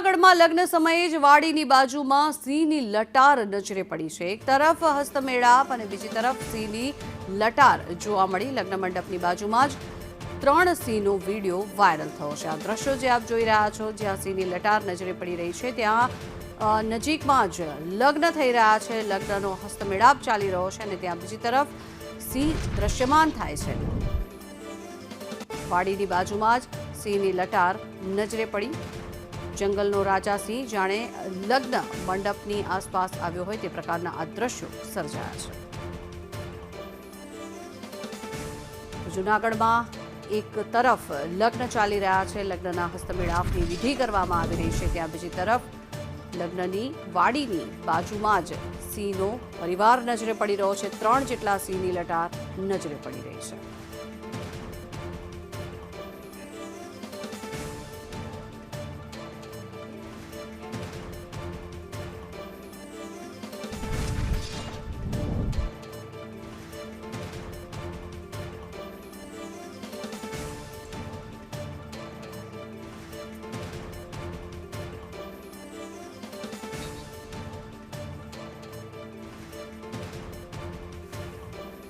જૂનાગઢમાં લગ્ન સમયે જ વાડીની બાજુમાં સિંહની લટાર નજરે પડી છે। એક તરફ હસ્તમેળાપ અને બીજી તરફ સિંહની લટાર જોવા મળી। લગ્ન મંડપની બાજુમાં જ 3 સિંહનો વિડીયો વાયરલ થયો છે। આ દ્રશ્યો જે આપ જોઈ રહ્યા છો, જ્યાં સિંહની લટાર નજરે પડી રહી છે, ત્યાં નજીકમાં જ લગ્ન થઈ રહ્યા છે। લગ્નનો હસ્તમેળાપ ચાલી રહ્યો છે અને ત્યાં બીજી તરફ સિંહ દ્રશ્યમાન થાય છે। વાડીની બાજુમાં જ સિંહની લટાર નજરે પડી। જંગલનો રાજા સિંહ જાણે લગ્ન મંડપની આસપાસ આવ્યો હોય તે પ્રકારના આ દ્રશ્યો સર્જાયા છે। જૂનાગઢમાં એક તરફ લગ્ન ચાલી રહ્યા છે, લગ્નના હસ્તમેળાપની વિધિ કરવામાં આવી રહી છે, ત્યાં બીજી તરફ લગ્નની વાડીની બાજુમાં જ સિંહનો પરિવાર નજરે પડી રહ્યો છે। 3 જેટલા સિંહની લટાર નજરે પડી રહી છે।